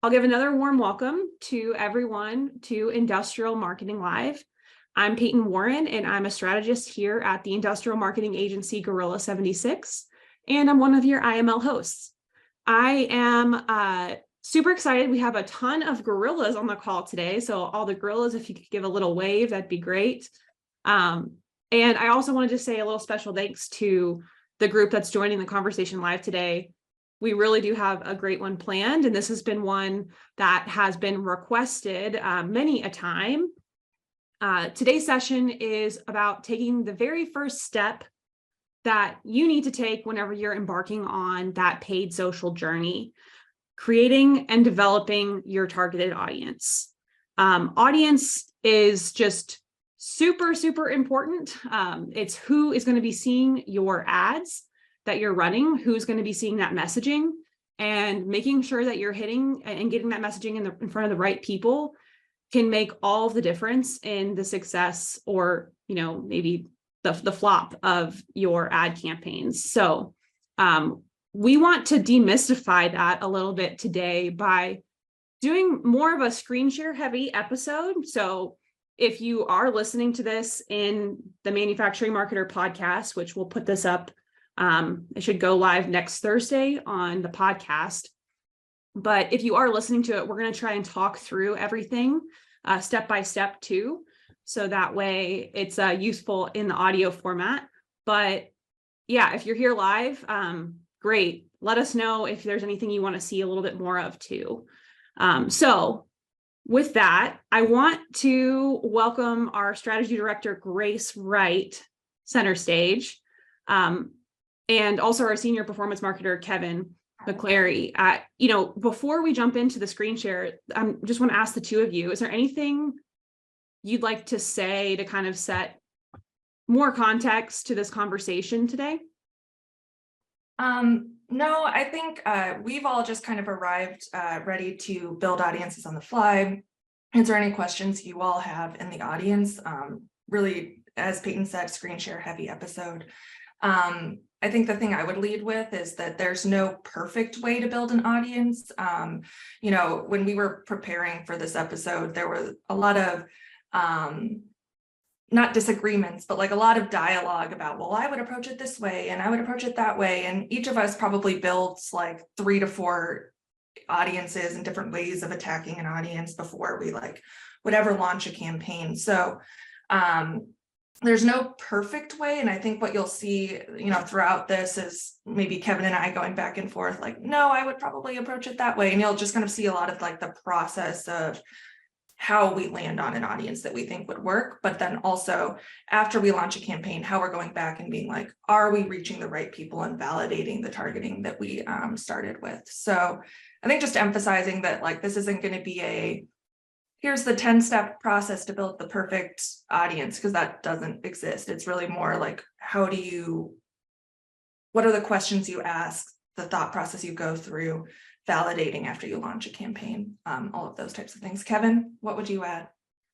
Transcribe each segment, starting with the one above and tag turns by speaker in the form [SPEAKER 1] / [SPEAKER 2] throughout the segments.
[SPEAKER 1] I'll give another warm welcome to everyone to Industrial Marketing Live. I'm Peyton Warren, and I'm a strategist here at the industrial marketing agency Gorilla 76, and I'm one of your IML hosts. I am super excited. We have a ton of gorillas on the call today, so all the gorillas, if you could give a little wave, that'd be great. And I also wanted to say a little special thanks to the group that's joining the conversation live today. We really do have a great one planned, and this has been one that has been requested many a time. Today's session is about taking the very first step that you need to take whenever you're embarking on that paid social journey, creating and developing your targeted audience. Audience is just super, super important. It's who is going to be seeing your ads that you're running, who's going to be seeing that messaging, and making sure that you're hitting and getting that messaging in front of the right people can make all the difference in the success or, maybe the flop of your ad campaigns. So we want to demystify that a little bit today by doing more of a screen share heavy episode. So if you are listening to this in the Manufacturing Marketer podcast, which we'll put this up, it should go live next Thursday on the podcast. But if you are listening to it, we're going to try and talk through everything step by step too. So that way it's useful in the audio format. But yeah, if you're here live, great. Let us know if there's anything you want to see a little bit more of too. So with that, I want to welcome our strategy director, Grace Wright, center stage. And also our senior performance marketer, Kevin McClary. Before we jump into the screen share, I just want to ask the two of you, is there anything you'd like to say to kind of set more context to this conversation today?
[SPEAKER 2] No, I think we've all just kind of arrived ready to build audiences on the fly. Is there any questions you all have in the audience? Really, as Peyton said, screen share heavy episode. I think the thing I would lead with is that there's no perfect way to build an audience. When we were preparing for this episode, there were a lot of not disagreements, but like a lot of dialogue about, well, I would approach it this way and I would approach it that way. And each of us probably builds like 3 to 4 audiences and different ways of attacking an audience before we would ever launch a campaign. So there's no perfect way. And I think what you'll see, throughout this is maybe Kevin and I going back and forth, no, I would probably approach it that way. And you'll just kind of see a lot of the process of how we land on an audience that we think would work. But then also after we launch a campaign, how we're going back and being are we reaching the right people and validating the targeting that we started with. So I think just emphasizing that this isn't going to be here's the 10-step process to build the perfect audience, because that doesn't exist. It's really more what are the questions you ask, the thought process you go through, validating after you launch a campaign, all of those types of things. Kevin, what would you add?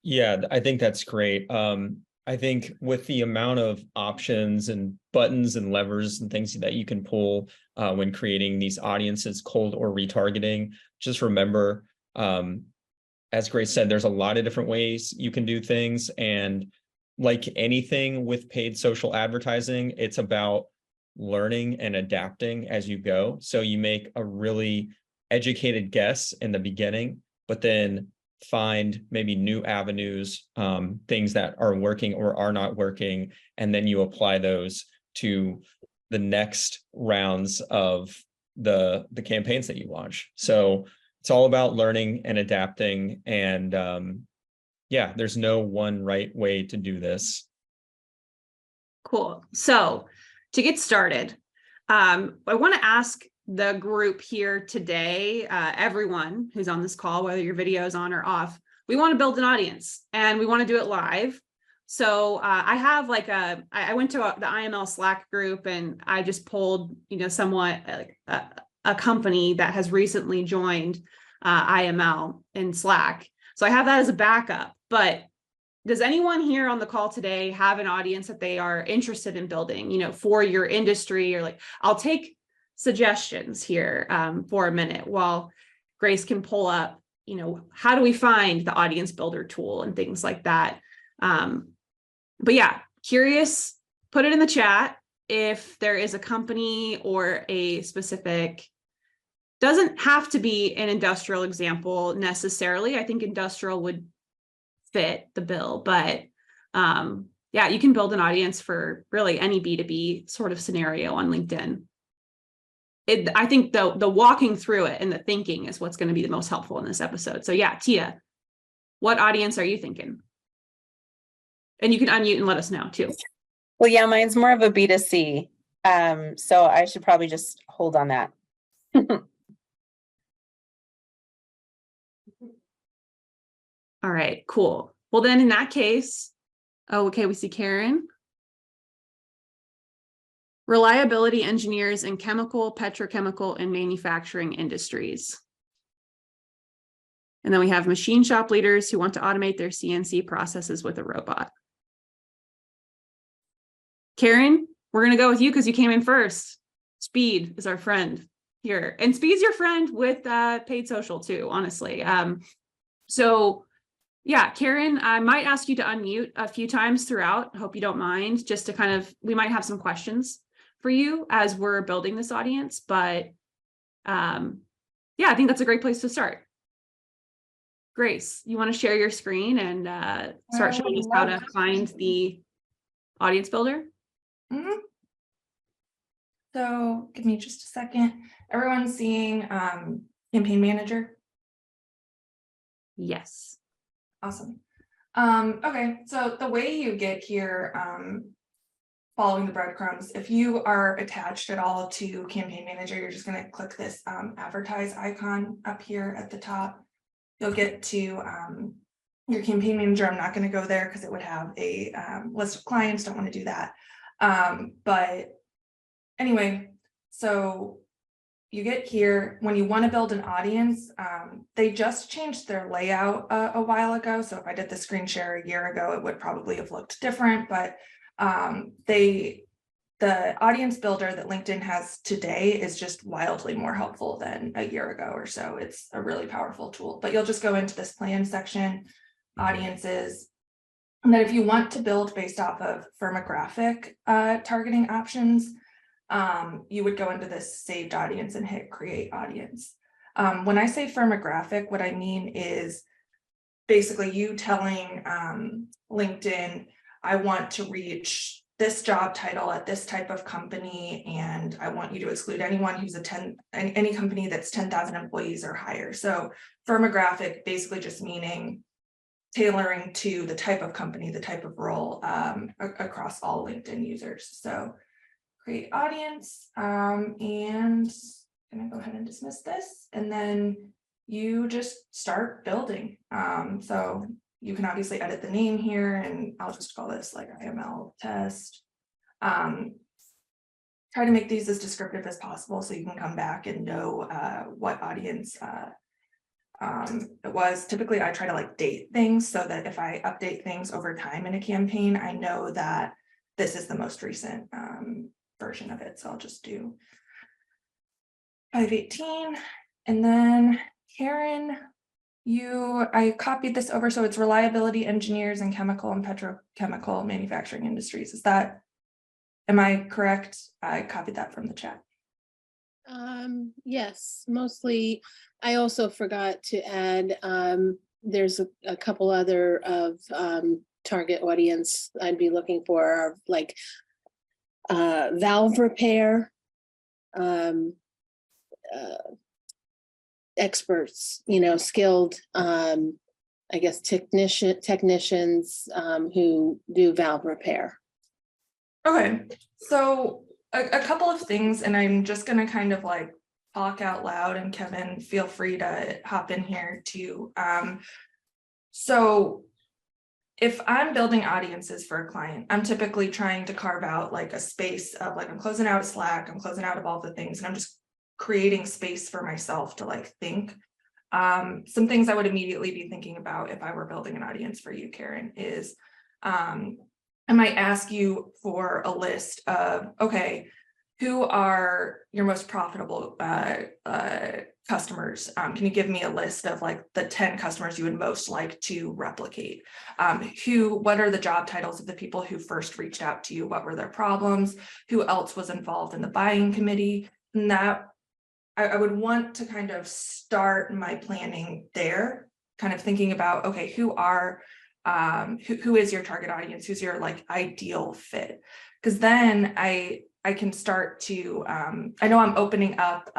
[SPEAKER 3] Yeah, I think that's great. I think with the amount of options and buttons and levers and things that you can pull when creating these audiences, cold or retargeting, just remember, as Grace said, there's a lot of different ways you can do things. And like anything with paid social advertising, it's about learning and adapting as you go. So you make a really educated guess in the beginning, but then find maybe new avenues, things that are working or are not working, and then you apply those to the next rounds of the campaigns that you launch. So it's all about learning and adapting. And there's no one right way to do this.
[SPEAKER 1] Cool. So to get started, I want to ask the group here today, everyone who's on this call, whether your video is on or off, we want to build an audience and we want to do it live. So I have I went to the IML Slack group and I just pulled, somewhat a company that has recently joined IML in Slack. So I have that as a backup. But does anyone here on the call today have an audience that they are interested in building, for your industry? Or I'll take suggestions here for a minute while Grace can pull up, how do we find the audience builder tool and things like that. But yeah, curious, put it in the chat if there is a company or a specific, doesn't have to be an industrial example necessarily. I think industrial would fit the bill, but yeah, you can build an audience for really any B2B sort of scenario on LinkedIn. I think the walking through it and the thinking is what's going to be the most helpful in this episode. So yeah, Tia, what audience are you thinking? And you can unmute and let us know too.
[SPEAKER 4] Well, yeah, mine's more of a B2C. So I should probably just hold on that.
[SPEAKER 1] All right, cool. Well, then in that case, oh, okay, we see Karen. Reliability engineers in chemical, petrochemical, and manufacturing industries. And then we have machine shop leaders who want to automate their CNC processes with a robot. Karen, we're going to go with you because you came in first. Speed is our friend here. And Speed's your friend with paid social too, honestly. So yeah, Karen, I might ask you to unmute a few times throughout. Hope you don't mind, just to kind of, we might have some questions for you as we're building this audience, but yeah, I think that's a great place to start. Grace, you want to share your screen and start showing us how to find the audience builder?
[SPEAKER 2] Mm-hmm. So give me just a second. Everyone's seeing Campaign Manager?
[SPEAKER 1] Yes.
[SPEAKER 2] Awesome. Okay, so the way you get here, following the breadcrumbs, if you are attached at all to Campaign Manager, you're just going to click this advertise icon up here at the top. You'll get to your Campaign Manager. I'm not going to go there because it would have a list of clients. Don't want to do that. But anyway, so you get here when you want to build an audience. They just changed their layout a while ago. So if I did the screen share a year ago, it would probably have looked different, but the audience builder that LinkedIn has today is just wildly more helpful than a year ago or so. It's a really powerful tool, but you'll just go into this plan section, audiences, and then if you want to build based off of firmographic targeting options, you would go into this saved audience and hit create audience. When I say firmographic, what I mean is basically you telling LinkedIn, I want to reach this job title at this type of company, and I want you to exclude anyone who's any company that's 10,000 employees or higher. So firmographic basically just meaning tailoring to the type of company, the type of role across all LinkedIn users. So create audience, and I'm gonna go ahead and dismiss this, and then you just start building. So you can obviously edit the name here, and I'll just call this like IML test. Try to make these as descriptive as possible so you can come back and know what audience it was. Typically, I try to like date things so that if I update things over time in a campaign, I know that this is the most recent version of it. So I'll just do 518, and then Karen, I copied this over, so it's reliability engineers in chemical and petrochemical manufacturing industries. Am I correct? I copied that from the chat.
[SPEAKER 5] Yes, mostly. I also forgot to add, there's a couple other of target audience I'd be looking for, like valve repair, experts, skilled, I guess, technicians who do valve repair.
[SPEAKER 2] Okay, so a couple of things, and I'm just going to kind of like talk out loud, and Kevin, feel free to hop in here too. So if I'm building audiences for a client, I'm typically trying to carve out like a space of like, I'm closing out of Slack, I'm closing out of all the things, and I'm just creating space for myself to like think. Some things I would immediately be thinking about if I were building an audience for you, Karen, is I might ask you for a list of, okay, who are your most profitable customers? Can you give me a list of like the 10 customers you would most like to replicate? What are the job titles of the people who first reached out to you? What were their problems? Who else was involved in the buying committee? And that I would want to kind of start my planning there, kind of thinking about, okay, who is your target audience? Who's your like ideal fit? Because then I can start to, I know I'm opening up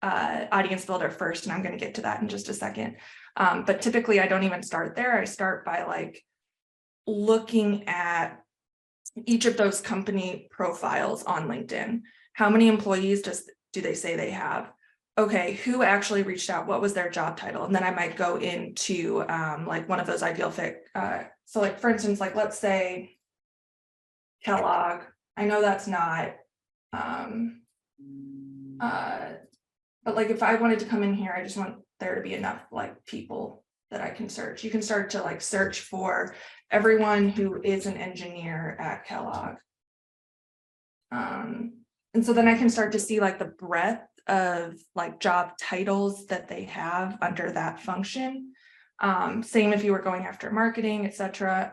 [SPEAKER 2] audience builder first, and I'm going to get to that in just a second. But typically I don't even start there. I start by like looking at each of those company profiles on LinkedIn. How many employees do they say they have? Okay, who actually reached out? What was their job title? And then I might go into like one of those ideal fit. So like, for instance, like let's say Kellogg. I know that's not, but like if I wanted to come in here, I just want there to be enough like people that I can search. You can start to like search for everyone who is an engineer at Kellogg. And so then I can start to see like the breadth of like job titles that they have under that function. Same if you were going after marketing, etc.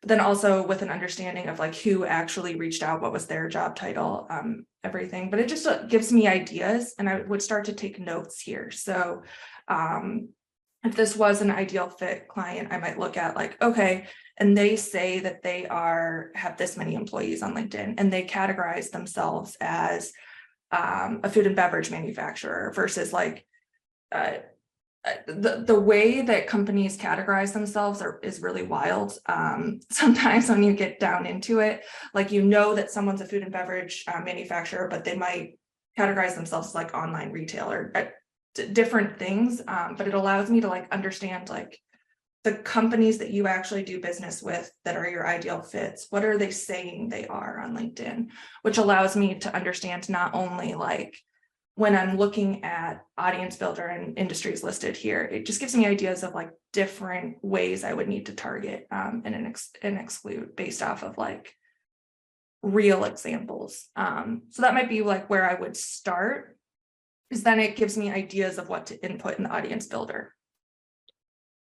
[SPEAKER 2] But then also with an understanding of like who actually reached out, what was their job title, everything. But it just gives me ideas, and I would start to take notes here. So if this was an ideal fit client, I might look at like, okay, and they say that they have this many employees on LinkedIn, and they categorize themselves as a food and beverage manufacturer versus like the way that companies categorize themselves is really wild. Sometimes when you get down into it, like, you know that someone's a food and beverage manufacturer, but they might categorize themselves as like online retailer, different things. But it allows me to like understand like the companies that you actually do business with that are your ideal fits. What are they saying they are on LinkedIn? Which allows me to understand not only like when I'm looking at audience builder and industries listed here, it just gives me ideas of like different ways I would need to target and exclude based off of like real examples. So that might be like where I would start, because then it gives me ideas of what to input in the audience builder.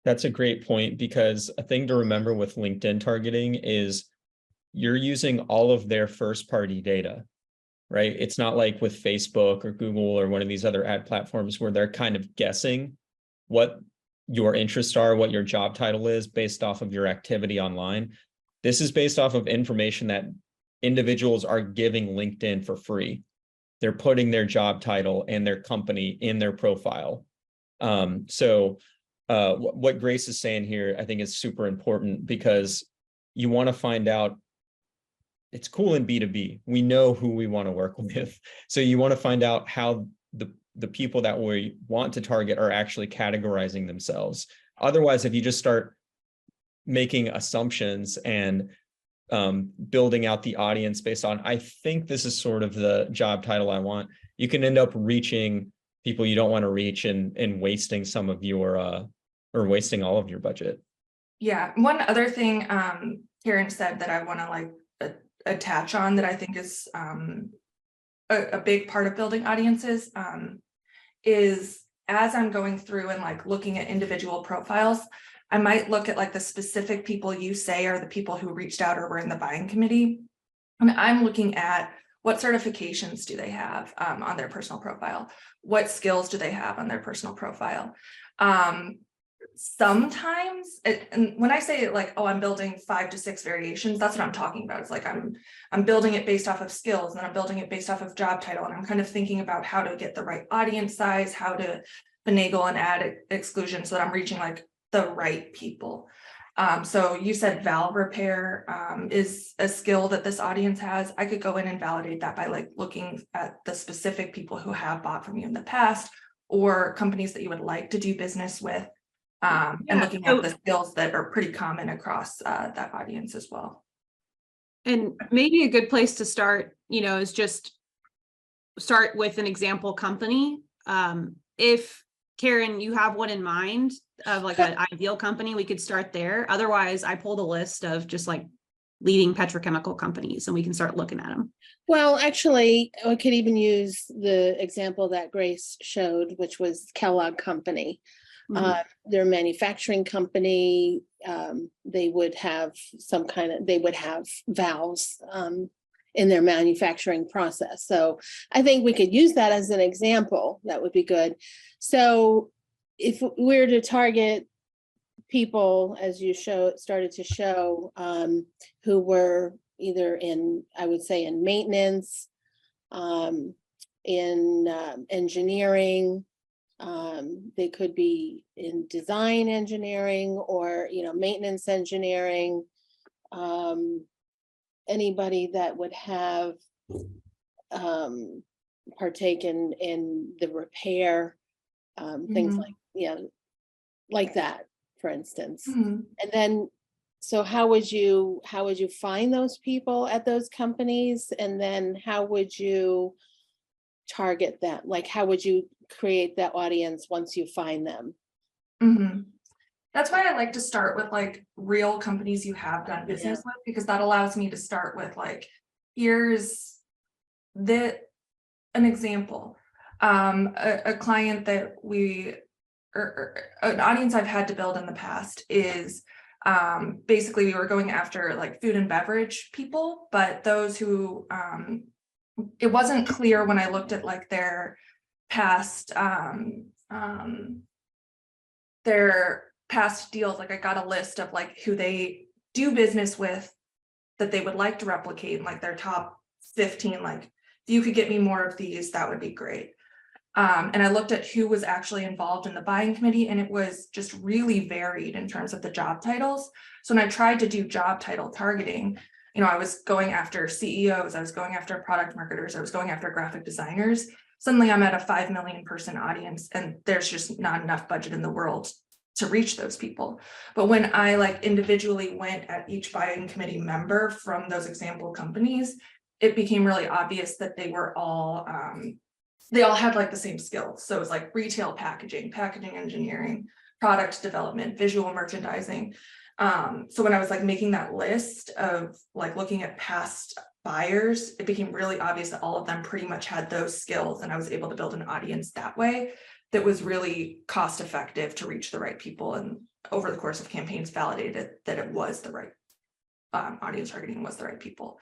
[SPEAKER 3] That's a great point, because a thing to remember with LinkedIn targeting is you're using all of their first party data, right? It's not like with Facebook or Google or one of these other ad platforms where they're kind of guessing what your interests are, what your job title is based off of your activity online. This is based off of information that individuals are giving LinkedIn for free. They're putting their job title and their company in their profile. What Grace is saying here, I think, is super important, because you want to find out. It's cool in B2B. We know who we want to work with. So you want to find out how the people that we want to target are actually categorizing themselves. Otherwise, if you just start making assumptions and building out the audience based on, I think this is sort of the job title I want, you can end up reaching people you don't want to reach and wasting some of your or wasting all of your budget.
[SPEAKER 2] Yeah. One other thing Karen said that I want to like attach on that I think is a big part of building audiences is, as I'm going through and like looking at individual profiles, I might look at like the specific people you say are the people who reached out or were in the buying committee. And I'm looking at what certifications do they have on their personal profile? What skills do they have on their personal profile? Sometimes and when I say like, oh, I'm building 5 to 6 variations, that's what I'm talking about. It's like I'm building it based off of skills, and then I'm building it based off of job title, and I'm kind of thinking about how to get the right audience size, how to finagle and add exclusion so that I'm reaching like the right people. So you said valve repair is a skill that this audience has. I could go in and validate that by like looking at the specific people who have bought from you in the past, or companies that you would like to do business with. And looking at the skills that are pretty common across that audience as well.
[SPEAKER 1] And maybe a good place to start, is just start with an example company. If Karen, you have one in mind of like an ideal company, we could start there. Otherwise, I pulled a list of just like leading petrochemical companies, and we can start looking at them.
[SPEAKER 5] Well, actually, I could even use the example that Grace showed, which was Kellogg Company. Their manufacturing company, they would have they would have valves in their manufacturing process. So I think we could use that as an example. That would be good. So if we're to target people, as you started to show, who were either in, I would say, in maintenance, in engineering, they could be in design engineering, or maintenance engineering, anybody that would have partaken in the repair, things like that, for instance. And then, so how would you find those people at those companies, and then how would you target them? Like, how would you create that audience once you find them?
[SPEAKER 2] That's why I like to start with like real companies you have done business with, because that allows me to start with like, here's an example. A client that or an audience I've had to build in the past is basically we were going after like food and beverage people, but those who it wasn't clear when I looked at like their past deals. Like I got a list of like who they do business with that they would like to replicate, like their top 15, like if you could get me more of these, that would be great. And I looked at who was actually involved in the buying committee, and it was just really varied in terms of the job titles. So when I tried to do job title targeting, I was going after CEOs, I was going after product marketers, I was going after graphic designers. Suddenly I'm at a 5 million person audience, and there's just not enough budget in the world to reach those people. But when I like individually went at each buying committee member from those example companies, it became really obvious that they were all they all had like the same skills. So it was like retail packaging, packaging engineering, product development, visual merchandising. So when I was like making that list of like looking at past buyers, it became really obvious that all of them pretty much had those skills, and I was able to build an audience that way that was really cost effective to reach the right people. And over the course of campaigns validated that it was the right audience targeting, was the right people.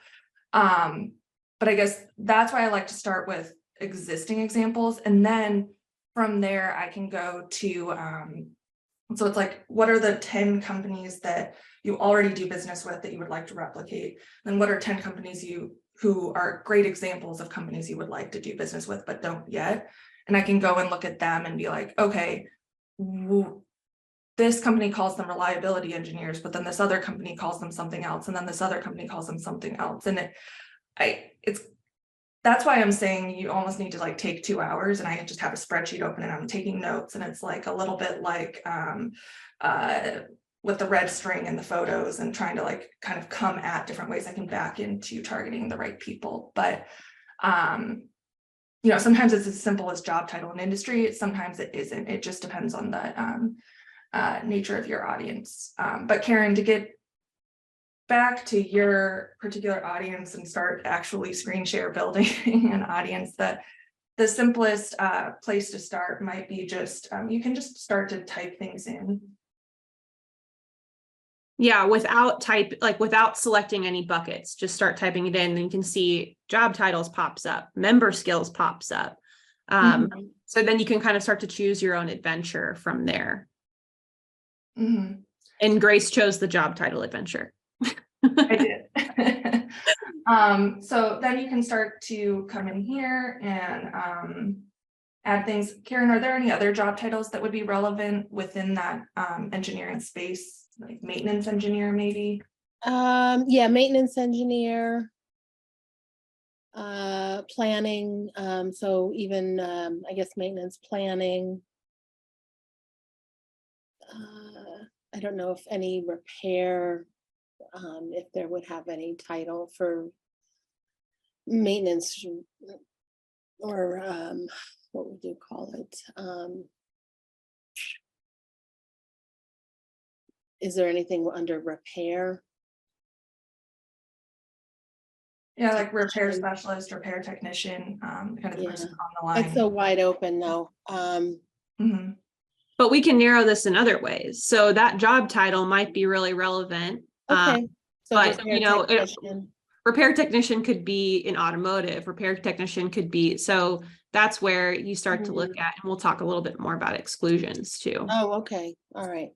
[SPEAKER 2] But I guess that's why I like to start with existing examples, and then from there I can go to so it's like, what are the 10 companies that you already do business with that you would like to replicate? Then what are 10 companies who are great examples of companies you would like to do business with but don't yet? And I can go and look at them and be like, okay, this company calls them reliability engineers, but then this other company calls them something else, and then this other company calls them something else. And that's why I'm saying you almost need to like take 2 hours, and I just have a spreadsheet open and I'm taking notes, and it's like a little bit like with the red string and the photos, and trying to like kind of come at different ways I can back into targeting the right people. But sometimes it's as simple as job title and industry. Sometimes it isn't. It just depends on the nature of your audience. But Karen, to get back to your particular audience and start actually screen share building an audience, that the simplest place to start might be just you can just start to type things in.
[SPEAKER 1] Yeah, without selecting any buckets, just start typing it in, and you can see job titles pops up, member skills pops up. So then you can kind of start to choose your own adventure from there. And Grace chose the job title adventure.
[SPEAKER 2] I did. So then you can start to come in here and add things. Karen, are there any other job titles that would be relevant within that engineering space, like maintenance engineer, maybe?
[SPEAKER 5] Yeah, maintenance engineer, planning. So even I guess maintenance planning. I don't know if any repair, if there would have any title for maintenance, or what would you call it? Is there anything under repair?
[SPEAKER 2] Yeah, like repair specialist, repair technician, kind of the
[SPEAKER 5] Yeah.
[SPEAKER 2] person on the
[SPEAKER 5] It's so
[SPEAKER 2] line.
[SPEAKER 5] wide open though.
[SPEAKER 2] Mhm.
[SPEAKER 1] But we can narrow this in other ways. So that job title might be really relevant.
[SPEAKER 5] Okay. So
[SPEAKER 1] but,
[SPEAKER 5] repair
[SPEAKER 1] you know,
[SPEAKER 5] technician.
[SPEAKER 1] Repair technician could be in automotive, repair technician could be, so that's where you start to look at, and we'll talk a little bit more about exclusions too.
[SPEAKER 5] Oh, okay. All right.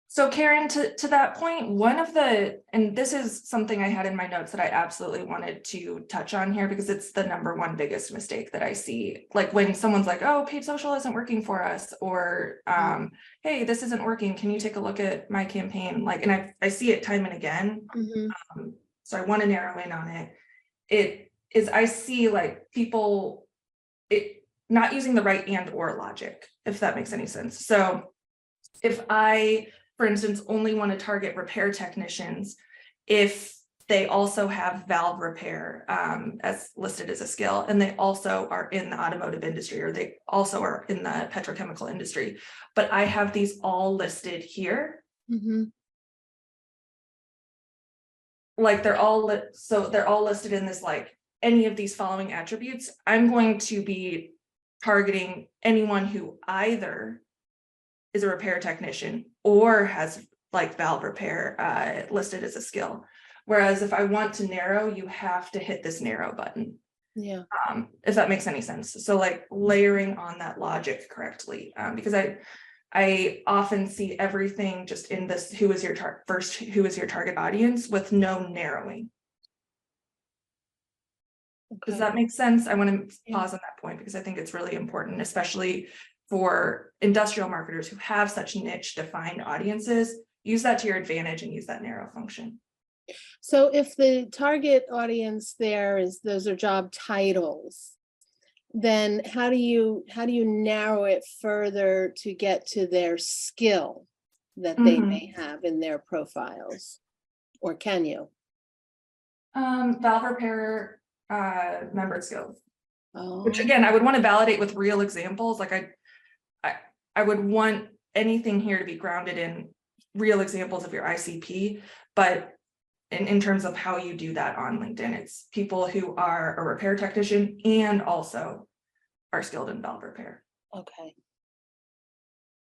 [SPEAKER 2] So Karen, to that point, one of the, and this is something I had in my notes that I absolutely wanted to touch on here because it's the #1 biggest mistake that I see. Like when someone's like, oh, paid social isn't working for us, or hey, this isn't working. Can you take a look at my campaign? Like, and I see it time and again. So I want to narrow in on it. It is, I see like people not using the right and or logic, if that makes any sense. So if I, for instance, only want to target repair technicians, if they also have valve repair as listed as a skill, and they also are in the automotive industry, or they also are in the petrochemical industry, but I have these all listed here. Like they're all so they're all listed in this, like any of these following attributes, I'm going to be targeting anyone who either is a repair technician or has like valve repair listed as a skill. Whereas if I want to narrow, you have to hit this narrow button.
[SPEAKER 5] Yeah.
[SPEAKER 2] If that makes any sense. So like layering on that logic correctly, because I often see everything just in this, who is your target audience, with no narrowing. Does that make sense? I want to pause on that point because I think it's really important, especially for industrial marketers who have such niche defined audiences. Use that to your advantage and use that narrow function.
[SPEAKER 5] So if the target audience there is, those are job titles, then how do you narrow it further to get to their skill that they may have in their profiles? Or can you?
[SPEAKER 2] Valve repair member skills, which
[SPEAKER 5] Oh,
[SPEAKER 2] again, I would want to validate with real examples. Like I would want anything here to be grounded in real examples of your ICP, but in terms of how you do that on LinkedIn, it's people who are a repair technician and also are skilled in valve repair.
[SPEAKER 5] okay.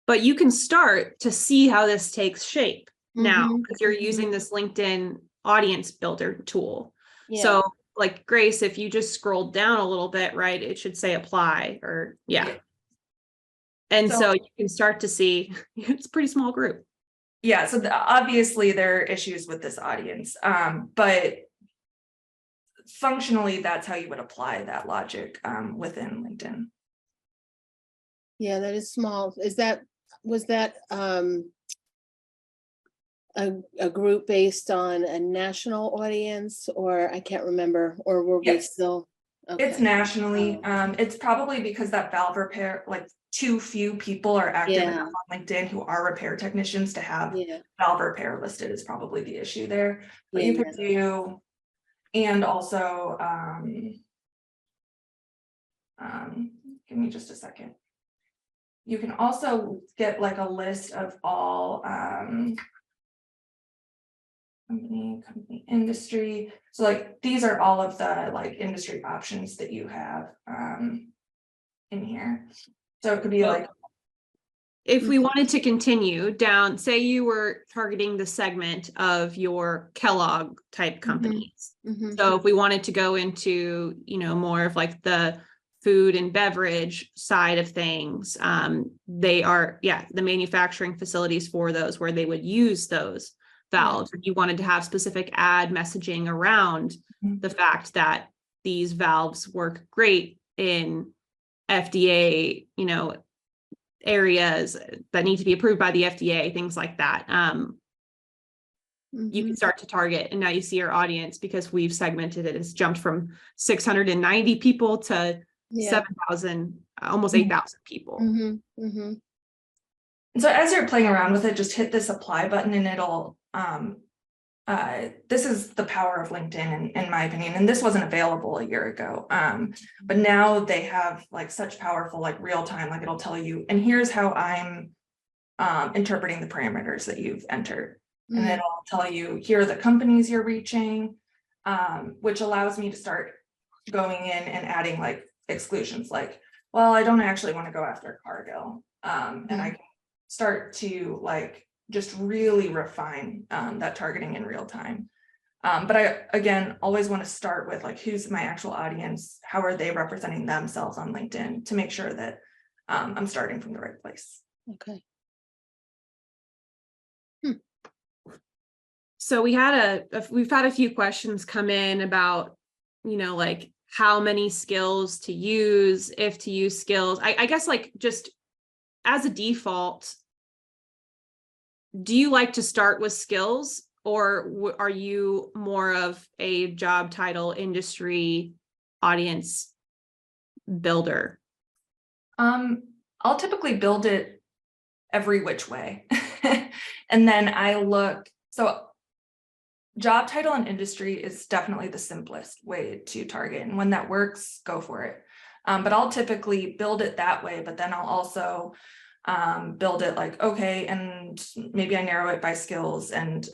[SPEAKER 1] But you can start to see how this takes shape now, because you're using this LinkedIn audience builder tool.
[SPEAKER 5] Yeah.
[SPEAKER 1] So like Grace, if you just scroll down a little bit, right, it should say apply, or and so you can start to see it's a pretty small group.
[SPEAKER 2] Yeah, so obviously there are issues with this audience, but functionally that's how you would apply that logic within LinkedIn.
[SPEAKER 5] Yeah, that is small. Was that a group based on a national audience, or I can't remember, or were we still? Okay.
[SPEAKER 2] It's nationally. It's probably because that valve repair, like too few people are active enough on LinkedIn who are repair technicians to have valve repair listed is probably the issue there. But you could do, and also give me just a second. You can also get like a list of all company industry. So like these are all of the like industry options that you have in here. So it could be like,
[SPEAKER 1] if we wanted to continue down, say you were targeting the segment of your Kellogg type companies. So if we wanted to go into, you know, more of like the food and beverage side of things, they are, the manufacturing facilities for those where they would use those valves. If you wanted to have specific ad messaging around the fact that these valves work great in FDA, you know, areas that need to be approved by the FDA, things like that. You can start to target, and now you see our audience, because we've segmented it, it's jumped from 690 people to 7,000, almost 8,000 people.
[SPEAKER 2] so as you're playing around with it, just hit this apply button and it'll this is the power of LinkedIn in my opinion, and this wasn't available a year ago, but now they have like such powerful like real time, like it'll tell you, and here's how I'm interpreting the parameters that you've entered, and it'll tell you here are the companies you're reaching, which allows me to start going in and adding like exclusions, like, well, I don't actually want to go after Cargill. And I can start to like just really refine that targeting in real time. But I, again, always want to start with like, who's my actual audience? How are they representing themselves on LinkedIn to make sure that I'm starting from the right place.
[SPEAKER 5] Okay.
[SPEAKER 1] So we've had a few questions come in about, like how many skills to use, if to use skills. I guess like just as a default, do you like to start with skills, or are you more of a job title, industry, audience builder?
[SPEAKER 2] I'll typically build it every which way. And then I look, so job title and industry is definitely the simplest way to target. And when that works, go for it. But I'll typically build it that way, but then I'll also build it like, okay, and maybe I narrow it by skills. And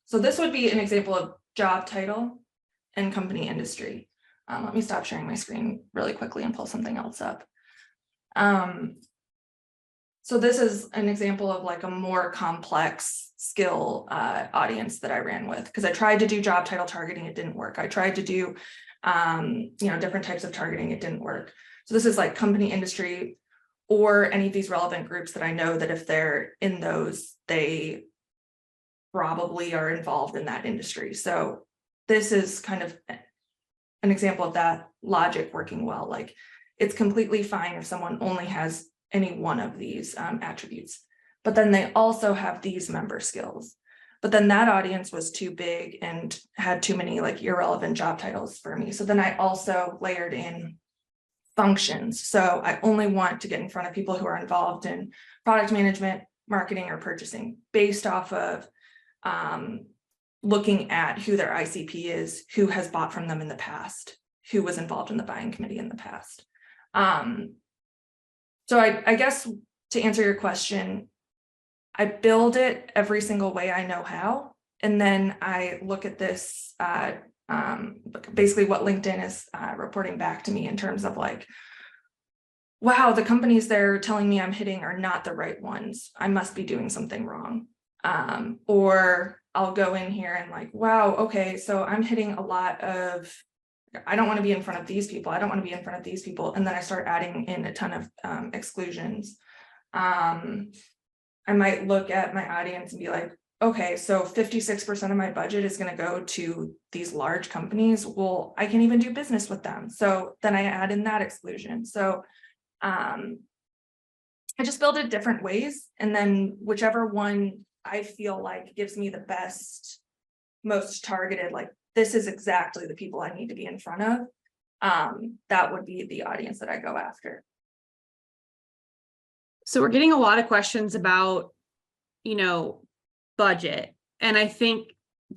[SPEAKER 2] so this would be an example of job title and company industry. Let me stop sharing my screen really quickly and pull something else up. So this is an example of like a more complex skill audience that I ran with, because I tried to do job title targeting, it didn't work. I tried to do different types of targeting, it didn't work. So this is like company industry, or any of these relevant groups that I know that if they're in those, they probably are involved in that industry. So this is kind of an example of that logic working well. Like, it's completely fine if someone only has any one of these attributes, but then they also have these member skills. But then that audience was too big and had too many like irrelevant job titles for me. So then I also layered in functions. So I only want to get in front of people who are involved in product management, marketing, or purchasing, based off of looking at who their ICP is, who has bought from them in the past, who was involved in the buying committee in the past. So I guess to answer your question, I build it every single way I know how. And then I look at this, basically what LinkedIn is reporting back to me in terms of like, wow, the companies they're telling me I'm hitting are not the right ones. I must be doing something wrong. Or I'll go in here and like, wow, okay, so I'm hitting a lot of, I don't want to be in front of these people. I don't want to be in front of these people. And then I start adding in a ton of exclusions. I might look at my audience and be like, okay, so 56% of my budget is going to go to these large companies. Well, I can't even do business with them. So then I add in that exclusion. So I just build it different ways. And then whichever one I feel like gives me the best, most targeted, like, this is exactly the people I need to be in front of, that would be the audience that I go after.
[SPEAKER 1] So we're getting a lot of questions about, budget. And I think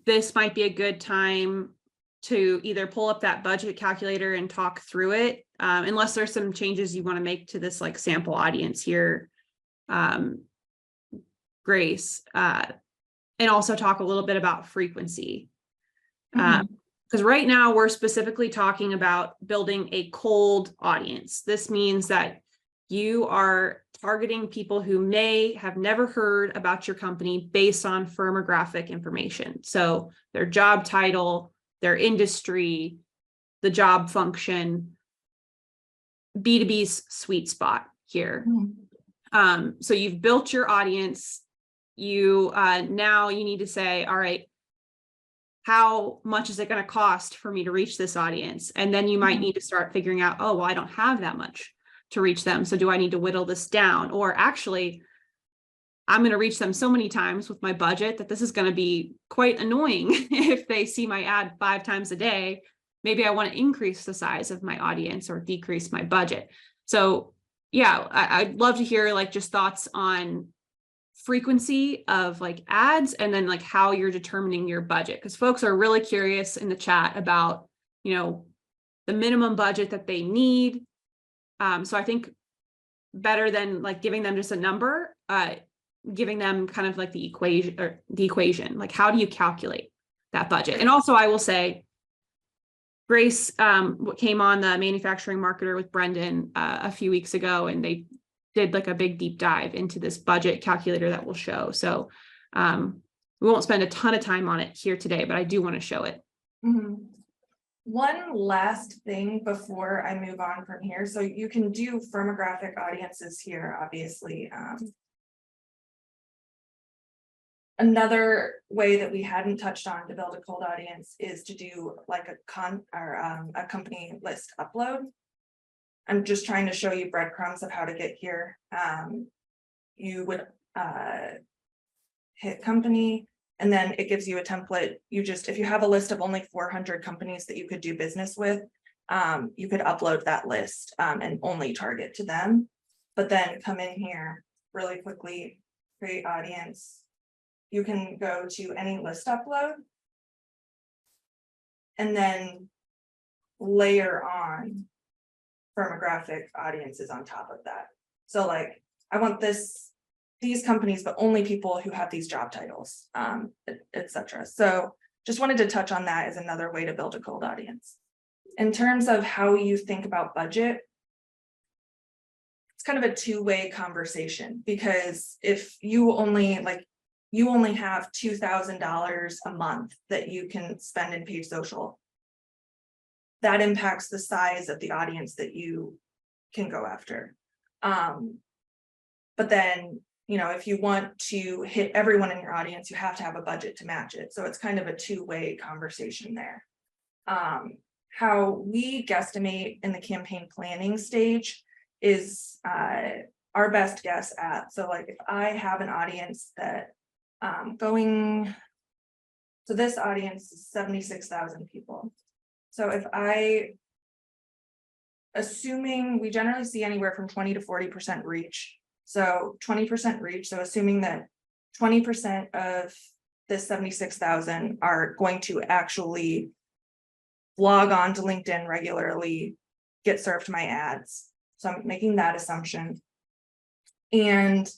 [SPEAKER 1] this might be a good time to either pull up that budget calculator and talk through it, unless there's some changes you want to make to this like sample audience here, Grace, and also talk a little bit about frequency. Because right now we're specifically talking about building a cold audience. This means that you are targeting people who may have never heard about your company based on firmographic information. So their job title, their industry, the job function, B2B's sweet spot here. So you've built your audience. You now you need to say, all right, how much is it going to cost for me to reach this audience? And then you might need to start figuring out, oh, well, I don't have that much to reach them. So do I need to whittle this down? Or actually, I'm going to reach them so many times with my budget that this is going to be quite annoying if they see my ad 5 times a day. Maybe I want to increase the size of my audience or decrease my budget. So yeah, I'd love to hear like just thoughts on frequency of like ads, and then like how you're determining your budget, because folks are really curious in the chat about, the minimum budget that they need. So I think better than like giving them just a number, giving them kind of like the equation, like how do you calculate budget. And also I will say, Grace came on the manufacturing marketer with Brendan a few weeks ago, and they did like a big deep dive into this budget calculator that we'll show. So we won't spend a ton of time on it here today, but I do want to show it.
[SPEAKER 2] Mhm. One last thing before I move on from here. So you can do firmographic audiences here, obviously. Another way that we hadn't touched on to build a cold audience is to do like a company list upload. I'm just trying to show you breadcrumbs of how to get here. You would hit company, and then it gives you a template. You just, if you have a list of only 400 companies that you could do business with, you could upload that list and only target to them. But then come in here really quickly, create audience. You can go to any list upload and then layer on firmographic audiences on top of that. So like, I want these companies, but only people who have these job titles, etc. So just wanted to touch on that as another way to build a cold audience. In terms of how you think about budget, it's kind of a two-way conversation, because if you only have $2,000 a month that you can spend in paid social, that impacts the size of the audience that you can go after. But then, you know, if you want to hit everyone in your audience, you have to have a budget to match it. So it's kind of a two-way conversation there. How we guesstimate in the campaign planning stage is our best guess at. So like if I have an audience that so this audience is 76,000 people. So if assuming we generally see anywhere from 20 to 40% reach. So 20% reach. So assuming that 20% of this 76,000 are going to actually log on to LinkedIn regularly, get served my ads. So I'm making that assumption. And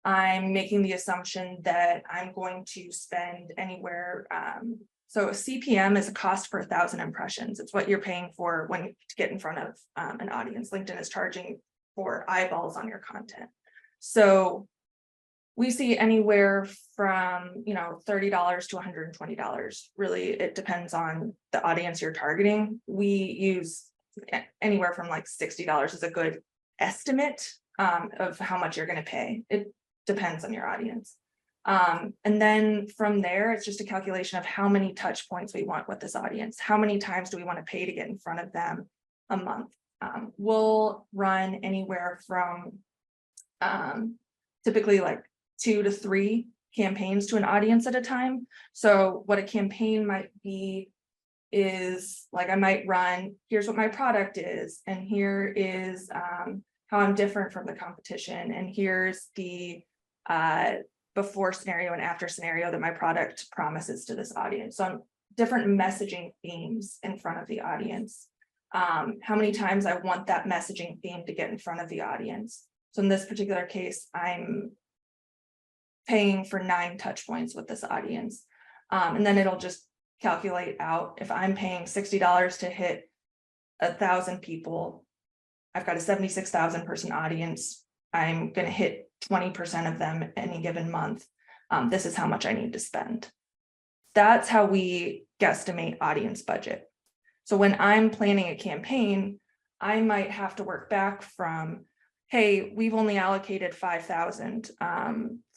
[SPEAKER 2] I'm making the assumption that I'm going to spend anywhere. So a CPM is a cost per 1,000 impressions. It's what you're paying for to get in front of an audience. LinkedIn is charging for eyeballs on your content. So we see anywhere from, you know, $30 to $120. Really, it depends on the audience you're targeting. We use anywhere from like $60 is a good estimate of how much you're going to pay. It depends on your audience. And then from there, it's just a calculation of how many touch points we want with this audience. How many times do we want to pay to get in front of them a month? We'll run anywhere from typically like 2 to 3 campaigns to an audience at a time. So what a campaign might be is like, I might run, here's what my product is, and here is how I'm different from the competition, and here's the before scenario and after scenario that my product promises to this audience. So different messaging themes in front of the audience. How many times I want that messaging theme to get in front of the audience. So in this particular case, I'm paying for 9 touch points with this audience. And then it'll just calculate out, if I'm paying $60 to hit 1,000 people, I've got a 76,000 person audience. I'm going to hit 20% of them any given month. This is how much I need to spend. That's how we guesstimate audience budget. So when I'm planning a campaign, I might have to work back from, hey, we've only allocated 5,000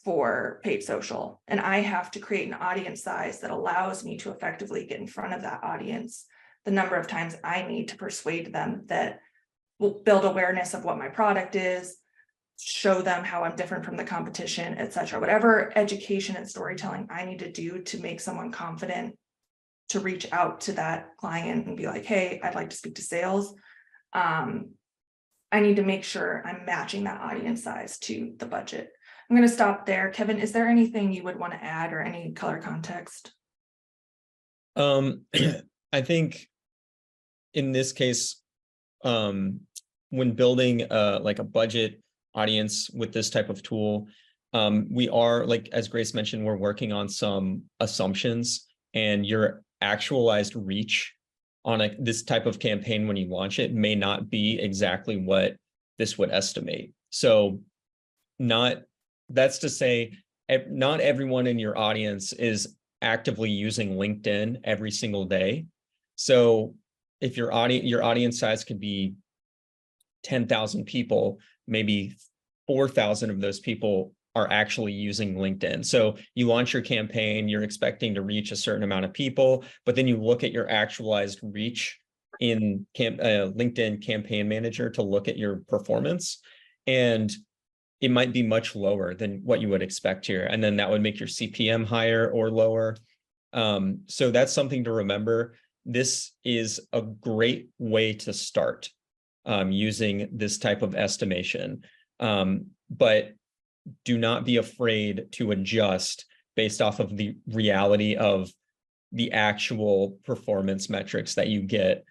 [SPEAKER 2] for paid social, and I have to create an audience size that allows me to effectively get in front of that audience. The number of times I need to persuade them that will build awareness of what my product is, show them how I'm different from the competition, etc. Whatever education and storytelling I need to do to make someone confident to reach out to that client and be like, hey, I'd like to speak to sales. I need to make sure I'm matching that audience size to the budget. I'm going to stop there. Kevin, is there anything you would want to add or any color context?
[SPEAKER 3] I think in this case, when building like a budget audience with this type of tool, we are, like as Grace mentioned, we're working on some assumptions and your actualized reach on this type of campaign when you launch it may not be exactly what this would estimate. So that's to say, not everyone in your audience is actively using LinkedIn every single day. So if your audience size could be 10,000 people, maybe 4,000 of those people are actually using LinkedIn. So you launch your campaign, you're expecting to reach a certain amount of people, but then you look at your actualized reach in LinkedIn Campaign Manager to look at your performance, and it might be much lower than what you would expect here. And then that would make your CPM higher or lower. So that's something to remember. This is a great way to start using this type of estimation. But do not be afraid to adjust based off of the reality of the actual performance metrics that you get,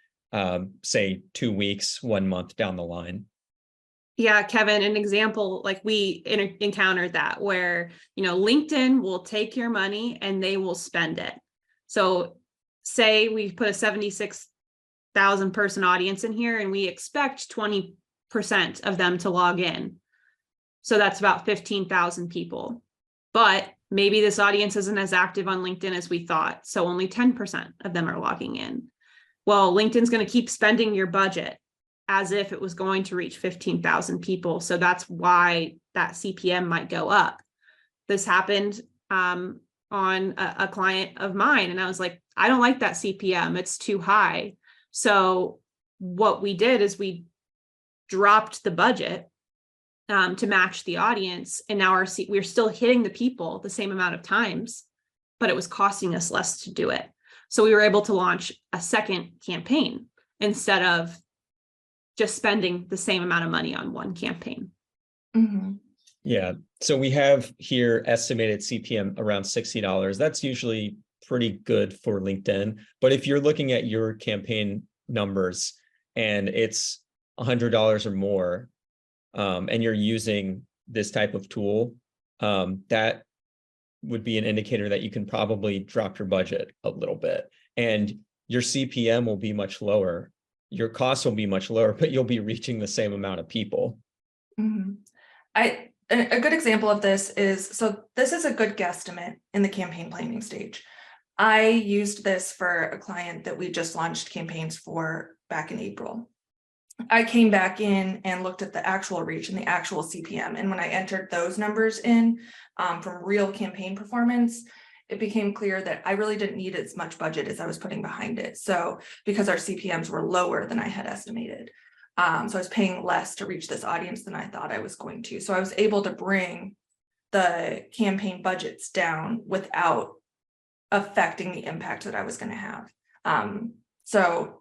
[SPEAKER 3] say 2 weeks, 1 month down the line.
[SPEAKER 1] Yeah, Kevin, an example, like we encountered that where, LinkedIn will take your money and they will spend it. So say we put a 76,000 person audience in here and we expect 20% of them to log in. So that's about 15,000 people. But maybe this audience isn't as active on LinkedIn as we thought. So only 10% of them are logging in. Well, LinkedIn's going to keep spending your budget as if it was going to reach 15,000 people. So that's why that CPM might go up. This happened on a client of mine. And I was like, I don't like that CPM. It's too high. So what we did is we dropped the budget to match the audience. And now we're still hitting the people the same amount of times, but it was costing us less to do it. So we were able to launch a second campaign instead of just spending the same amount of money on one campaign.
[SPEAKER 2] Mm-hmm.
[SPEAKER 3] Yeah. So we have here estimated CPM around $60. That's usually pretty good for LinkedIn. But if you're looking at your campaign numbers and it's $100 or more, and you're using this type of tool, that would be an indicator that you can probably drop your budget a little bit, and your CPM will be much lower. Your costs will be much lower, but you'll be reaching the same amount of people.
[SPEAKER 2] Mm-hmm. A good example of this is, so this is a good guesstimate in the campaign planning stage. I used this for a client that we just launched campaigns for back in April. I came back in and looked at the actual reach and the actual CPM. And when I entered those numbers in from real campaign performance, it became clear that I really didn't need as much budget as I was putting behind it. So because our CPMs were lower than I had estimated. So I was paying less to reach this audience than I thought I was going to. So I was able to bring the campaign budgets down without affecting the impact that I was going to have. So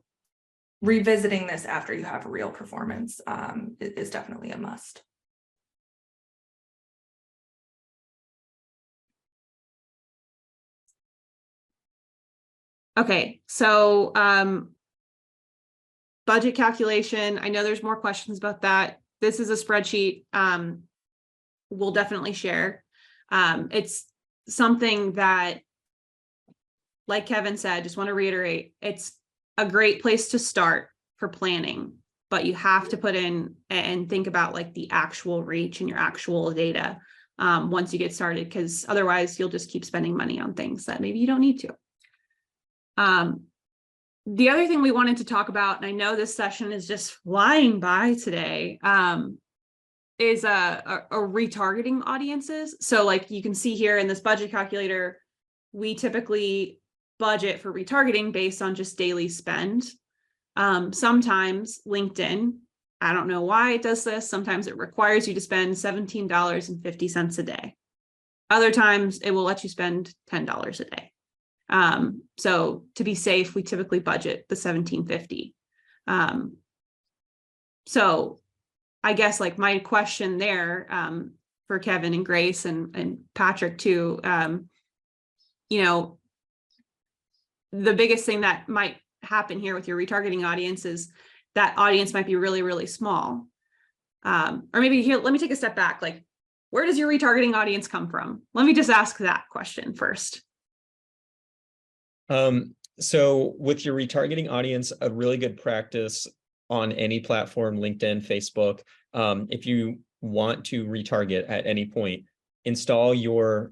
[SPEAKER 2] revisiting this after you have real performance is definitely a must.
[SPEAKER 1] Okay, so budget calculation. I know there's more questions about that. This is a spreadsheet we'll definitely share. It's something that, like Kevin said, just want to reiterate, it's a great place to start for planning, but you have to put in and think about like the actual reach and your actual data once you get started, because otherwise you'll just keep spending money on things that maybe you don't need to. The other thing we wanted to talk about, and I know this session is just flying by today, is a retargeting audiences. So like you can see here in this budget calculator, we typically budget for retargeting based on just daily spend. Sometimes LinkedIn, I don't know why it does this. Sometimes it requires you to spend $17.50 a day. Other times it will let you spend $10 a day. So to be safe, we typically budget the $17.50. So I guess like my question there, for Kevin and Grace and Patrick too, the biggest thing that might happen here with your retargeting audience is that audience might be really, really small. Or maybe here, let me take a step back. Like, where does your retargeting audience come from? Let me just ask that question first.
[SPEAKER 3] So with your retargeting audience, a really good practice on any platform, LinkedIn, Facebook, if you want to retarget at any point, install your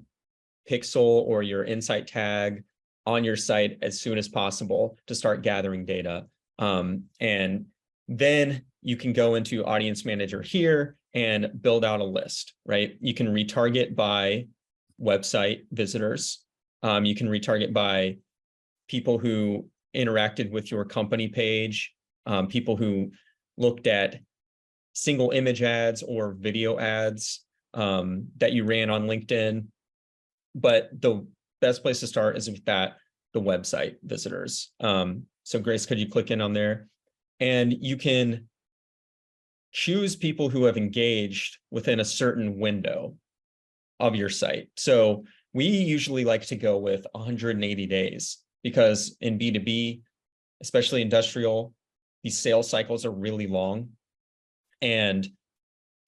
[SPEAKER 3] pixel or your insight tag on your site as soon as possible to start gathering data. And then you can go into Audience Manager here and build out a list, right? You can retarget by website visitors. You can retarget by people who interacted with your company page, people who looked at single image ads or video ads that you ran on LinkedIn. But the best place to start is with the website visitors. So Grace, could you click in on there? And you can choose people who have engaged within a certain window of your site. So we usually like to go with 180 days because in B2B, especially industrial, these sales cycles are really long. And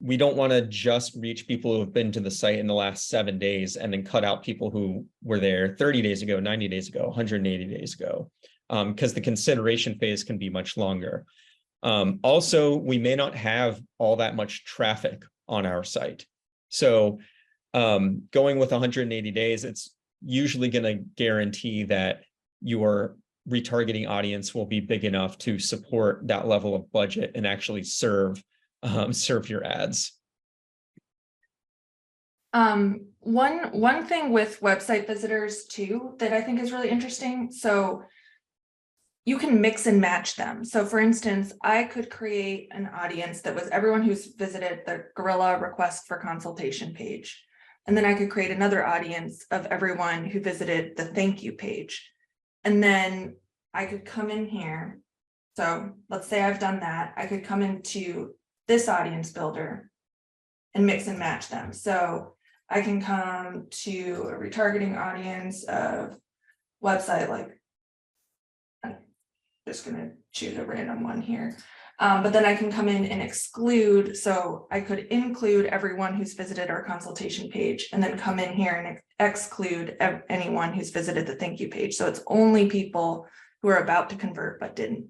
[SPEAKER 3] we don't want to just reach people who have been to the site in the last 7 days and then cut out people who were there 30 days ago, 90 days ago, 180 days ago, because the consideration phase can be much longer. Also, we may not have all that much traffic on our site. So going with 180 days, it's usually going to guarantee that your retargeting audience will be big enough to support that level of budget and actually serve your ads.
[SPEAKER 2] One thing with website visitors too that I think is really interesting. So you can mix and match them. So for instance, I could create an audience that was everyone who's visited the Gorilla request for consultation page. And then I could create another audience of everyone who visited the thank you page. And then I could come in here. So let's say I've done that. I could come into this audience builder and mix and match them. So I can come to a retargeting audience of website, like I'm just gonna choose a random one here. But then I can come in and exclude. So I could include everyone who's visited our consultation page and then come in here and exclude anyone who's visited the thank you page. So it's only people who are about to convert but didn't.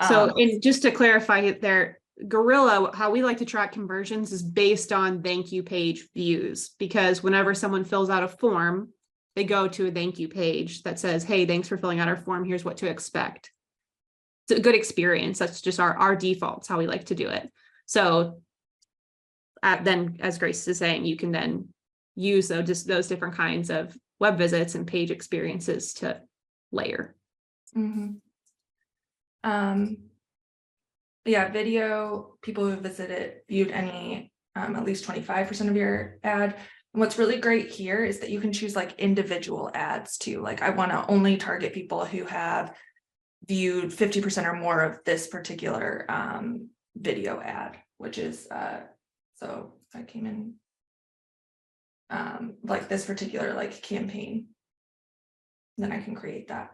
[SPEAKER 1] So and just to clarify there, Gorilla, how we like to track conversions is based on thank you page views, because whenever someone fills out a form, they go to a thank you page that says, hey, thanks for filling out our form. Here's what to expect. It's a good experience. That's just our defaults, how we like to do it. So then, as Grace is saying, you can then use those different kinds of web visits and page experiences to layer.
[SPEAKER 2] Mm-hmm. Yeah, video, people who viewed any, at least 25% of your ad. And what's really great here is that you can choose like individual ads too. Like I want to only target people who have viewed 50% or more of this particular video ad, which is, so if I came in, like this particular like campaign, then I can create that.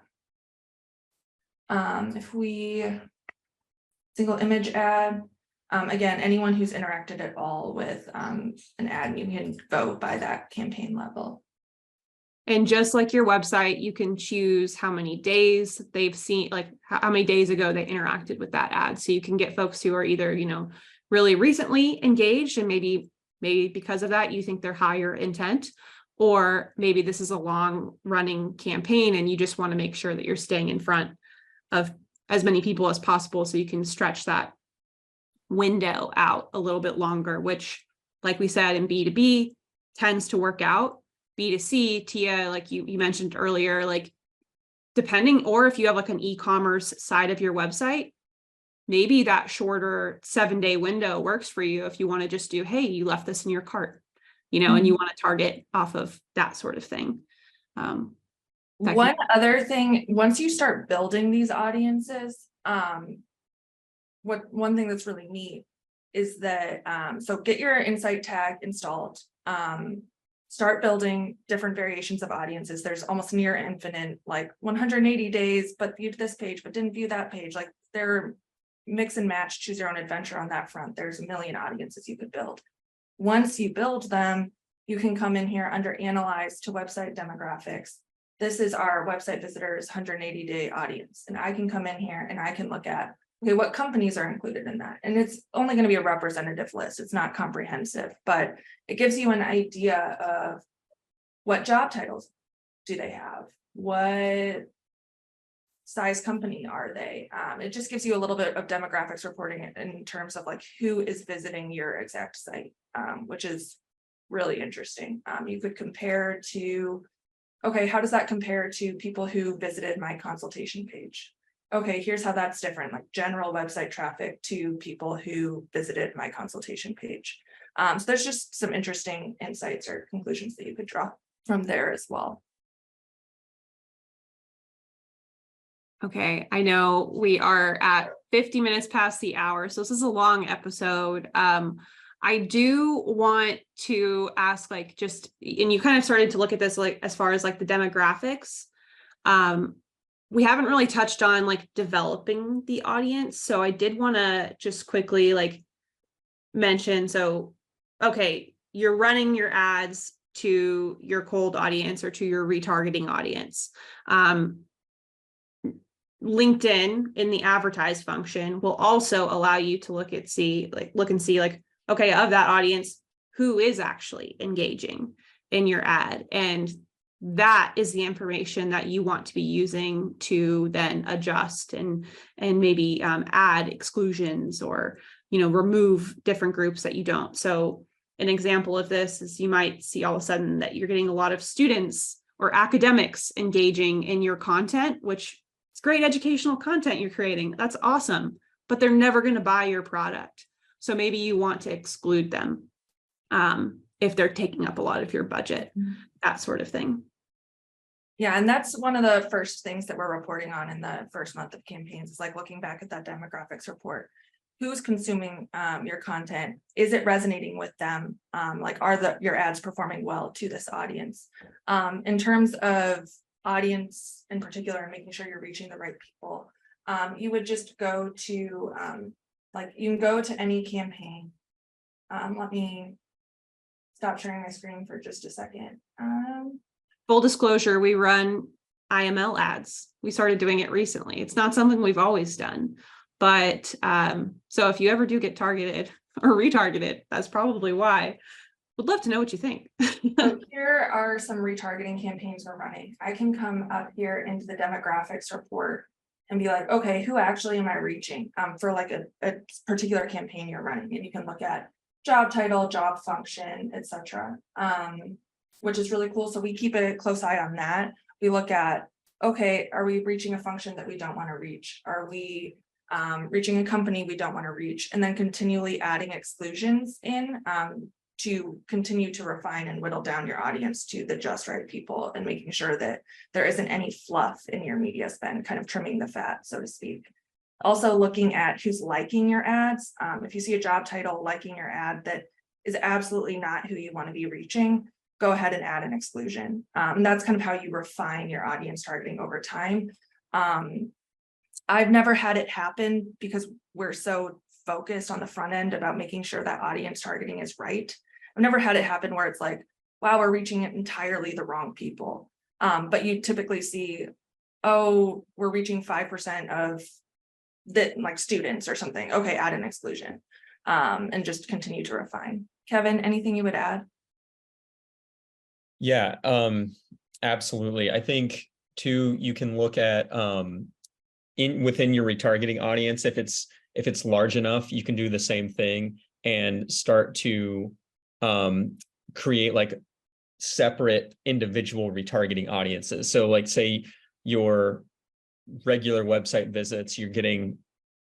[SPEAKER 2] If we single image ad, again, anyone who's interacted at all with an ad, you can vote by that campaign level.
[SPEAKER 1] And just like your website, you can choose how many days they've seen, like how many days ago they interacted with that ad. So you can get folks who are either, really recently engaged and maybe because of that, you think they're higher intent, or maybe this is a long running campaign and you just want to make sure that you're staying in front of as many people as possible so you can stretch that window out a little bit longer, which, like we said, in B2B tends to work out. B2C, Tia, like you mentioned earlier, like depending, or if you have like an e-commerce side of your website, maybe that shorter 7-day window works for you if you want to just do, hey, you left this in your cart, and you want to target off of that sort of thing.
[SPEAKER 2] One other thing, once you start building these audiences, one thing that's really neat is that, so get your insight tag installed, start building different variations of audiences. There's almost near infinite, like 180 days, but viewed this page, but didn't view that page. Like they're mix and match, choose your own adventure on that front. There's a million audiences you could build. Once you build them, you can come in here under analyze to website demographics. this is our website visitors 180-day audience. And I can come in here and I can look at, okay, what companies are included in that? And it's only going to be a representative list. It's not comprehensive, but it gives you an idea of what job titles do they have? What size company are they? It just gives you a little bit of demographics reporting in terms of like who is visiting your exact site, which is really interesting. You could compare to, okay, how does that compare to people who visited my consultation page? Okay, here's how that's different, like general website traffic to people who visited my consultation page. So there's just some interesting insights or conclusions that you could draw from there as well.
[SPEAKER 1] Okay, I know we are at 50 minutes past the hour, so this is a long episode. I do want to ask, like, just, and you kind of started to look at this, like, as far as like the demographics. We haven't really touched on like developing the audience. So I did want to just quickly like mention, so, okay, you're running your ads to your cold audience or to your retargeting audience. LinkedIn in the advertise function will also allow you to look and see, like, okay, of that audience, who is actually engaging in your ad. And that is the information that you want to be using to then adjust and maybe add exclusions or, remove different groups that you don't. So an example of this is you might see all of a sudden that you're getting a lot of students or academics engaging in your content, which it's great educational content you're creating. That's awesome, but they're never going to buy your product. So maybe you want to exclude them if they're taking up a lot of your budget, that sort of thing.
[SPEAKER 2] Yeah, and that's one of the first things that we're reporting on in the first month of campaigns is like looking back at that demographics report. Who's consuming your content? Is it resonating with them? Like, are your ads performing well to this audience? In terms of audience in particular, and making sure you're reaching the right people, you would just go to like, you can go to any campaign. Let me stop sharing my screen for just a second.
[SPEAKER 1] Full disclosure, we run IML ads. We started doing it recently. It's not something we've always done, but so if you ever do get targeted or retargeted, that's probably why. Would love to know what you think.
[SPEAKER 2] So here are some retargeting campaigns we're running. I can come up here into the demographics report and be like, okay, who actually am I reaching for like a particular campaign you're running? And you can look at job title, job function, etc. Which is really cool. So we keep a close eye on that. We look at, okay, are we reaching a function that we don't want to reach? Are we reaching a company we don't want to reach? And then continually adding exclusions in to continue to refine and whittle down your audience to the just right people and making sure that there isn't any fluff in your media spend, kind of trimming the fat, so to speak. Also looking at who's liking your ads. If you see a job title liking your ad that is absolutely not who you want to be reaching, go ahead and add an exclusion. And that's kind of how you refine your audience targeting over time. I've never had it happen because we're so focused on the front end about making sure that audience targeting is right. I've never had it happen where it's like, wow, we're reaching entirely the wrong people. But you typically see, oh, we're reaching 5% of the like students or something. Okay, add an exclusion and just continue to refine. Kevin, anything you would add?
[SPEAKER 3] Yeah, absolutely. I think too, you can look at within your retargeting audience, if it's large enough, you can do the same thing and start to create like separate individual retargeting audiences. So like, say your regular website visits, you're getting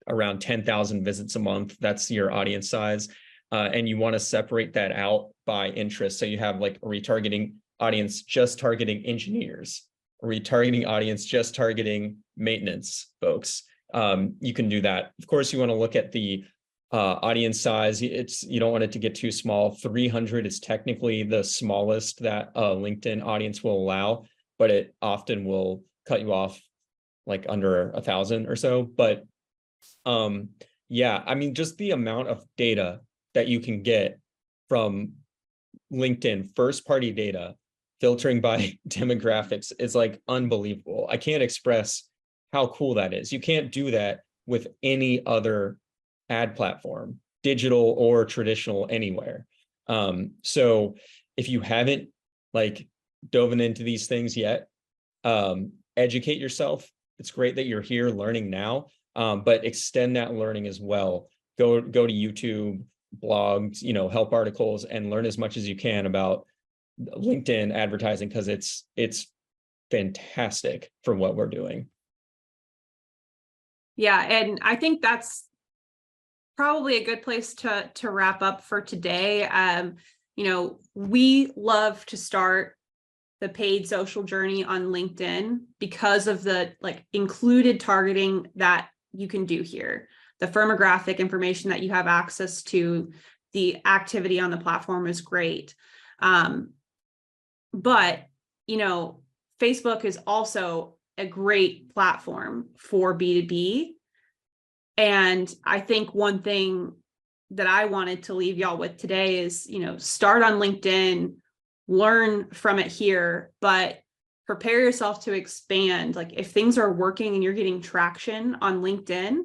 [SPEAKER 3] around 10,000 visits a month. That's your audience size. And you want to separate that out by interest. So you have like a retargeting audience just targeting engineers, a retargeting audience just targeting maintenance folks. You can do that. Of course, you want to look at the audience size. You don't want it to get too small. 300 is technically the smallest that LinkedIn audience will allow, but it often will cut you off like under 1,000 or so. But yeah, I mean, just the amount of data that you can get from LinkedIn, first party data, filtering by demographics is like unbelievable. I can't express how cool that is. You can't do that with any other ad platform, digital or traditional, anywhere. So if you haven't like dove into these things yet, educate yourself. It's great that you're here learning now, but extend that learning as well. Go to YouTube, blogs, help articles, and learn as much as you can about LinkedIn advertising, because it's fantastic for what we're doing.
[SPEAKER 1] Yeah, and I think that's probably a good place to wrap up for today. We love to start the paid social journey on LinkedIn because of the like included targeting that you can do here, the firmographic information that you have access to, the activity on the platform is great. But Facebook is also a great platform for B2B. And I think one thing that I wanted to leave y'all with today is, start on LinkedIn, learn from it here, but prepare yourself to expand. Like if things are working and you're getting traction on LinkedIn,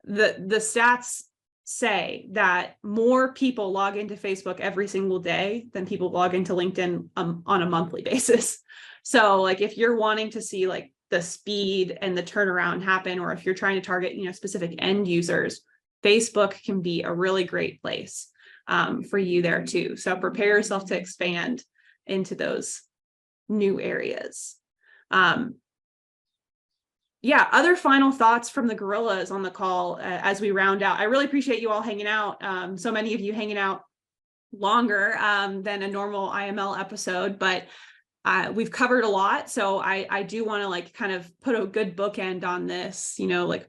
[SPEAKER 1] the stats say that more people log into Facebook every single day than people log into LinkedIn on a monthly basis. So like if you're wanting to see like the speed and the turnaround happen, or if you're trying to target, specific end users, Facebook can be a really great place for you there too. So prepare yourself to expand into those new areas. Other final thoughts from the gorillas on the call as we round out. I really appreciate you all hanging out. So many of you hanging out longer than a normal IML episode, but we've covered a lot. So I do want to like kind of put a good bookend on this, like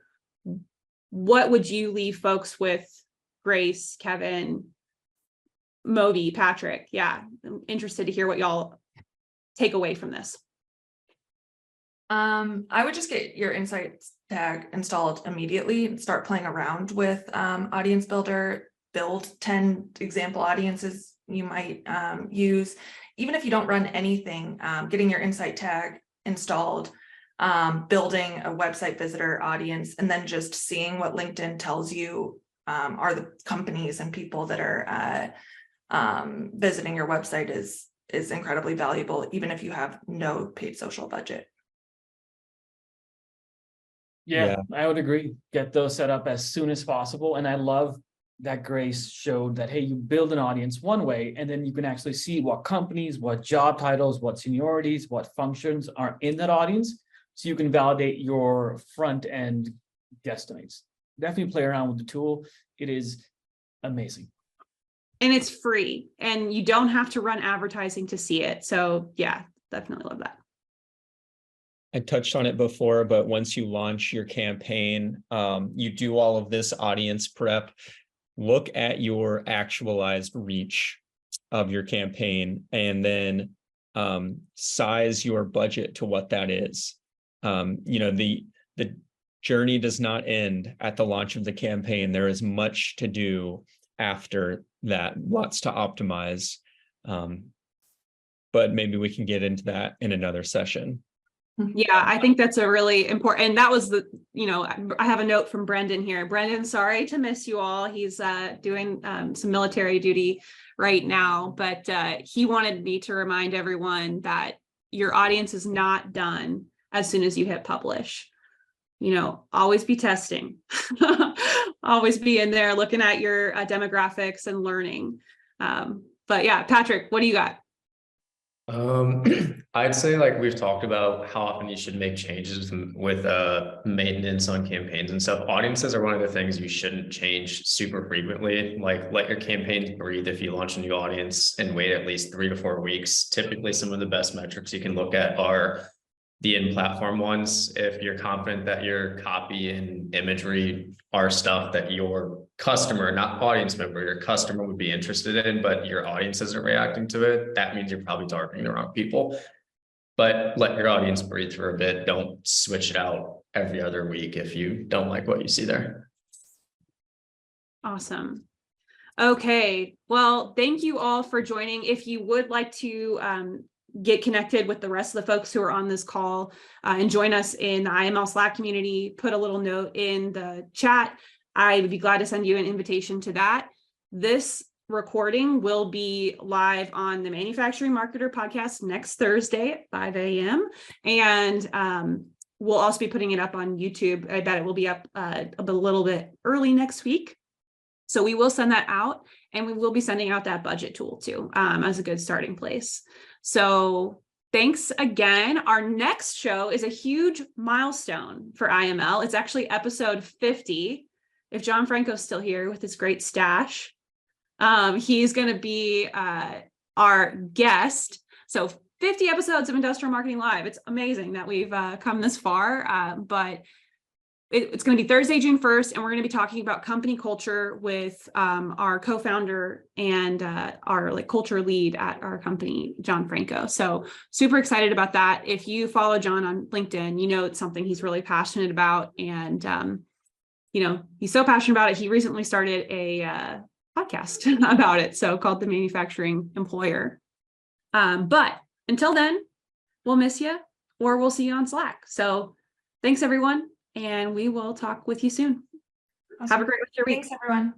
[SPEAKER 1] what would you leave folks with? Grace, Kevin, Moby, Patrick. Yeah, I'm interested to hear what y'all take away from this.
[SPEAKER 2] I would just get your insights tag installed immediately and start playing around with audience builder, build 10 example audiences you might use. Even if you don't run anything, getting your insight tag installed, building a website visitor audience, and then just seeing what LinkedIn tells you are the companies and people that are visiting your website is incredibly valuable, even if you have no paid social budget.
[SPEAKER 6] Yeah, I would agree. Get those set up as soon as possible. And I love that Grace showed that, hey, you build an audience one way, and then you can actually see what companies, what job titles, what seniorities, what functions are in that audience. So you can validate your front end guesstimates. Definitely play around with the tool. It is amazing.
[SPEAKER 1] And it's free, and you don't have to run advertising to see it. So yeah, definitely love that.
[SPEAKER 3] I touched on it before, but once you launch your campaign, you do all of this audience prep. Look at your actualized reach of your campaign, and then size your budget to what that is. The journey does not end at the launch of the campaign. There is much to do after that, lots to optimize. But maybe we can get into that in another session.
[SPEAKER 1] Yeah, I think that's a really important, and that was I have a note from Brendan here. Brendan, sorry to miss you all. He's doing some military duty right now, but he wanted me to remind everyone that your audience is not done as soon as you hit publish. Always be testing, always be in there looking at your demographics and learning. But yeah, Patrick, what do you got?
[SPEAKER 7] I'd say like we've talked about how often you should make changes with maintenance on campaigns and stuff. Audiences are one of the things you shouldn't change super frequently. Like let your campaigns breathe if you launch a new audience and wait at least 3 to 4 weeks. Typically, some of the best metrics you can look at are the in-platform ones. If you're confident that your copy and imagery are stuff that your customer, not audience member, your customer would be interested in, but your audience isn't reacting to it, that means you're probably targeting the wrong people. But let your audience breathe for a bit. Don't switch it out every other week if you don't like what you see there.
[SPEAKER 1] Awesome. Okay, well, thank you all for joining. If you would like to get connected with the rest of the folks who are on this call and join us in the IML Slack community, put a little note in the chat. I would be glad to send you an invitation to that. This recording will be live on the Manufacturing Marketer podcast next Thursday at 5 a.m. And we'll also be putting it up on YouTube. I bet it will be up a little bit early next week. So we will send that out, and we will be sending out that budget tool too, as a good starting place. So thanks again. Our next show is a huge milestone for IML. It's actually episode 50. If John Franco's still here with his great stash, he's going to be our guest. So 50 episodes of Industrial Marketing Live. It's amazing that we've come this far, but it's going to be Thursday, June 1st, and we're going to be talking about company culture with our co-founder and our culture lead at our company, John Franco. So super excited about that. If you follow John on LinkedIn, you know it's something he's really passionate about, and he's so passionate about it. He recently started a podcast about it, so called The Manufacturing Employer. But until then, we'll miss you, or we'll see you on Slack. So thanks, everyone. And we will talk with you soon.
[SPEAKER 2] Awesome.
[SPEAKER 1] Have a great rest of your week.
[SPEAKER 2] Thanks, everyone.